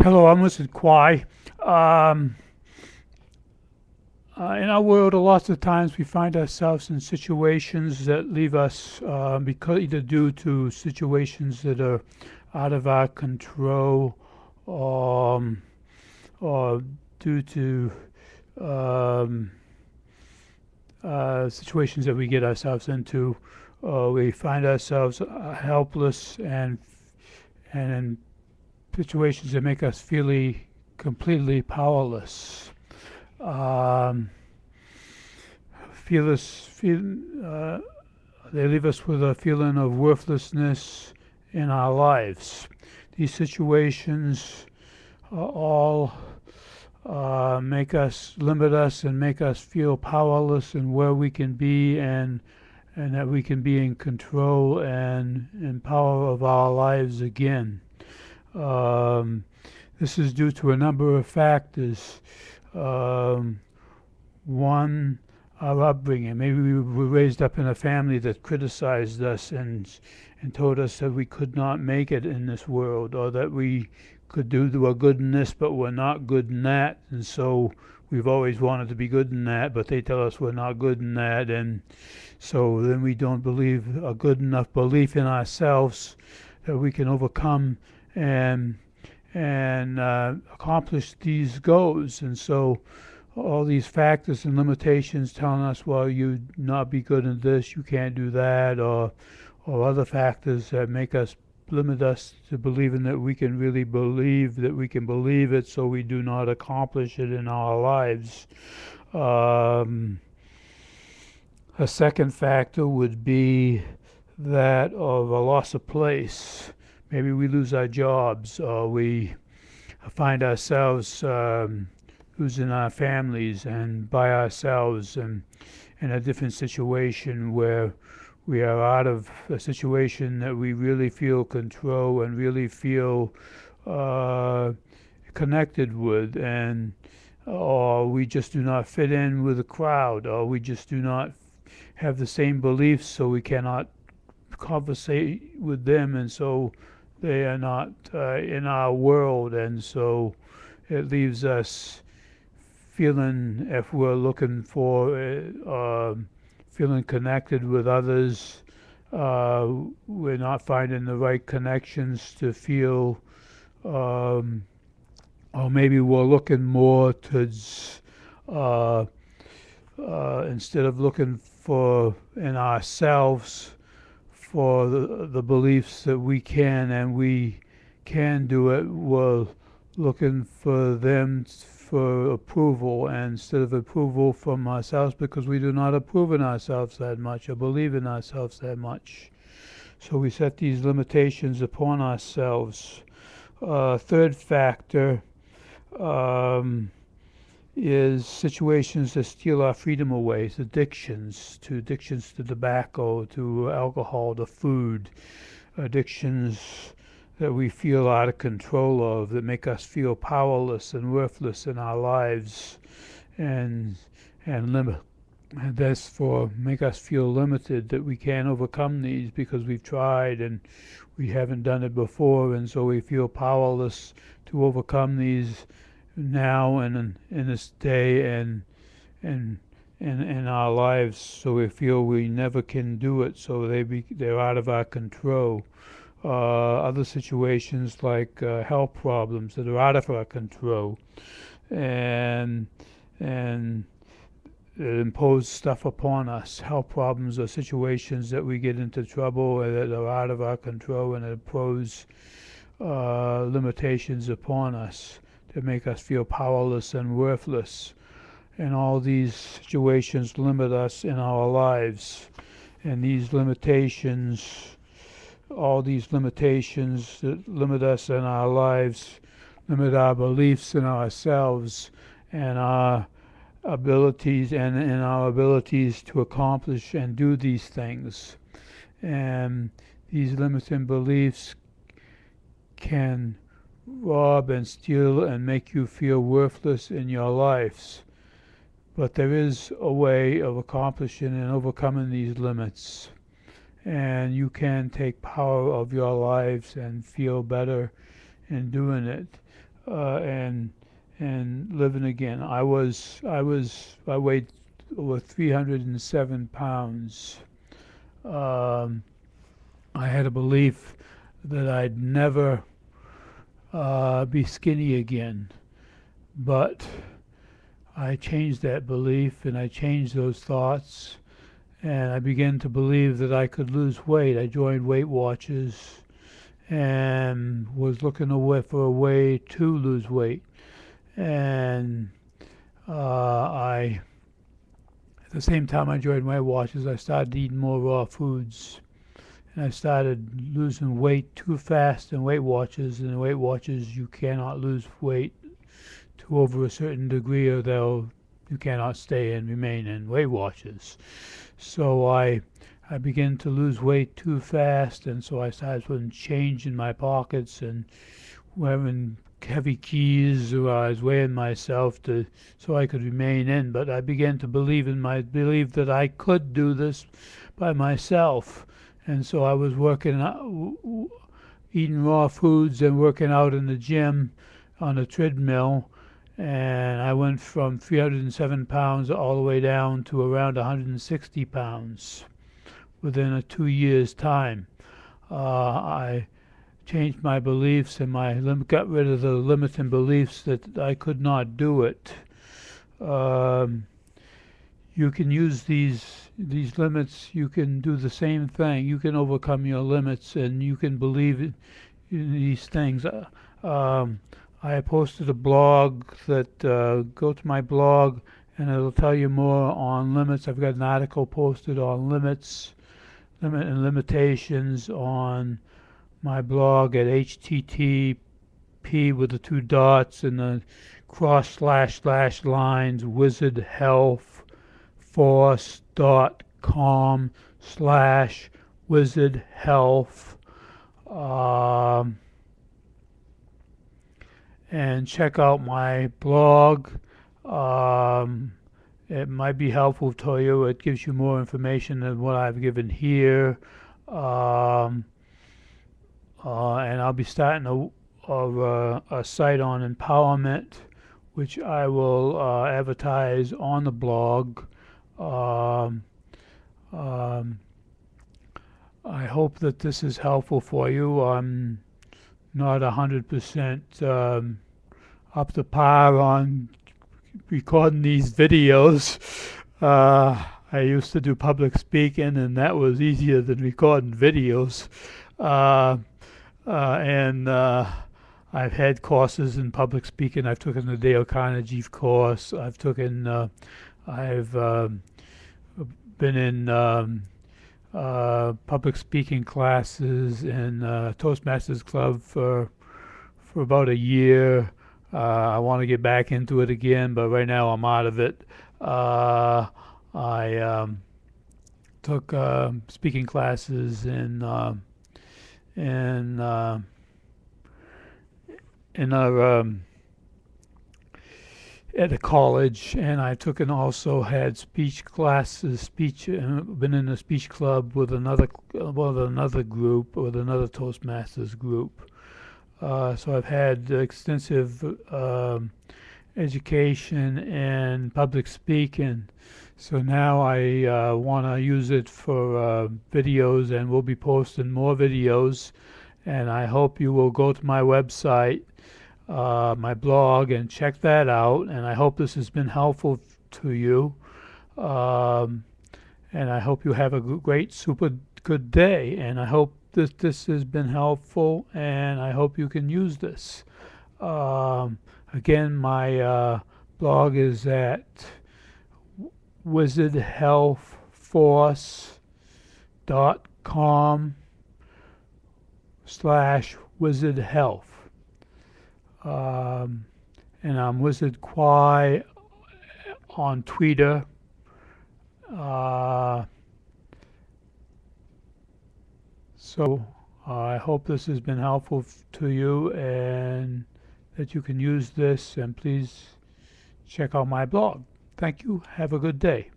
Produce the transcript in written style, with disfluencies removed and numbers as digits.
Hello, I'm Mr. Kwai. Um, in our world, lots of times we find ourselves in situations that leave us, because either due to situations that are out of our control, um, or due to um, situations that we get ourselves into. We find ourselves helpless and in situations that make us feel completely powerless. Um, feel us feel They leave us with a feeling of worthlessness in our lives. These situations all make us limit us and make us feel powerless in where we can be, and that we can be in control and in power of our lives again. Um, this is due to a number of factors. Um, One, our upbringing. Maybe we were raised up in a family that criticized us and told us that we could not make it in this world, or that we could do a good in this, but we're not good in that. And so we've always wanted to be good in that, but they tell us we're not good in that, and so then we don't believe a good enough belief in ourselves that we can overcome and accomplish these goals. And so all these factors and limitations telling us, well, you not be good in this, you can't do that, or other factors that make us limit us to believing that we can really believe that we can believe it, so we do not accomplish it in our lives. Um, a second factor would be that of a loss of place. Maybe we lose our jobs, or we find ourselves losing our families and by ourselves, and in a different situation where we are out of a situation that we really feel control and really feel uh, connected with, and or we just do not fit in with the crowd, or we just do not have the same beliefs, so we cannot conversate with them, and so they are not in our world, and so it leaves us feeling, if we're looking for feeling connected with others, uh, we're not finding the right connections to feel, um, or maybe we're looking more towards, uh, instead of looking for in ourselves for the beliefs that we can and we can do it, we're looking for them for approval, and instead of approval from ourselves, because we do not approve in ourselves that much or believe in ourselves that much. So we set these limitations upon ourselves. Third factor um, is situations that steal our freedom away, addictions to tobacco, to alcohol, to food, addictions that we feel out of control of, that make us feel powerless and worthless in our lives, and limit. And that's for make us feel limited, that we can't overcome these because we've tried and we haven't done it before, and so we feel powerless to overcome these now and in this day and in our lives. So we feel we never can do it. So they're out of our control. Other situations like health problems that are out of our control, and and impose stuff upon us. Health problems are situations that we get into trouble that are out of our control and impose limitations upon us that make us feel powerless and worthless. And all these situations limit us in our lives. And all these limitations that limit us in our lives, limit our beliefs in ourselves and our abilities, and in our abilities to accomplish and do these things. And these limiting beliefs can rob and steal and make you feel worthless in your lives. But there is a way of accomplishing and overcoming these limits. And you can take power of your lives and feel better in doing it. and living again. I weighed over 307 pounds. Um, I had a belief that I'd never be skinny again, but I changed that belief and I changed those thoughts, and I began to believe that I could lose weight. I joined Weight Watchers and was looking for a way to lose weight. And at the same time I joined Weight Watchers, I started eating more raw foods. And I started losing weight too fast in Weight Watchers. And in Weight Watchers, you cannot lose weight to over a certain degree, or you cannot stay and remain in Weight Watchers. So I began to lose weight too fast, and so I started putting change in my pockets and wearing heavy keys, or I was weighing myself so I could remain in. But I began to believe that I could do this by myself. And so I was working out, eating raw foods and working out in the gym on a treadmill. And I went from 307 pounds all the way down to around 160 pounds within a 2 years' time. I changed my beliefs and got rid of the limiting beliefs that I could not do it. You can use these limits. You can do the same thing. You can overcome your limits, and you can believe in these things. I posted a blog that go to my blog, and it'll tell you more on limits. I've got an article posted on limits and limitations on my blog at http with the 2 dots and the // wizardforce.com/wizardhealth, and check out my blog. It might be helpful to you. It gives you more information than what I've given here. And I'll be starting a site on empowerment, which I will advertise on the blog. I hope that this is helpful for you. I'm not 100% up to par on recording these videos. I used to do public speaking, and that was easier than recording videos. And I've had courses in public speaking. I've taken the Dale Carnegie course. I've been in public speaking classes in Toastmasters Club for about a year. I want to get back into it again, but right now I'm out of it. I took speaking classes at a college, and I took and also had speech classes. Been in a speech club with another group, with another Toastmasters group. So I've had extensive education in public speaking. So now I want to use it for videos, and we'll be posting more videos. And I hope you will go to my website, my blog, and check that out. And I hope this has been helpful to you. And I hope you have a great, super good day. And I hope this has been helpful, and I hope you can use this. Again, my blog is at wizardforce.com/wizardhealth. And I'm Wizard Quai on Twitter. So I hope this has been helpful to you, and that you can use this, and please check out my blog. Thank you. Have a good day.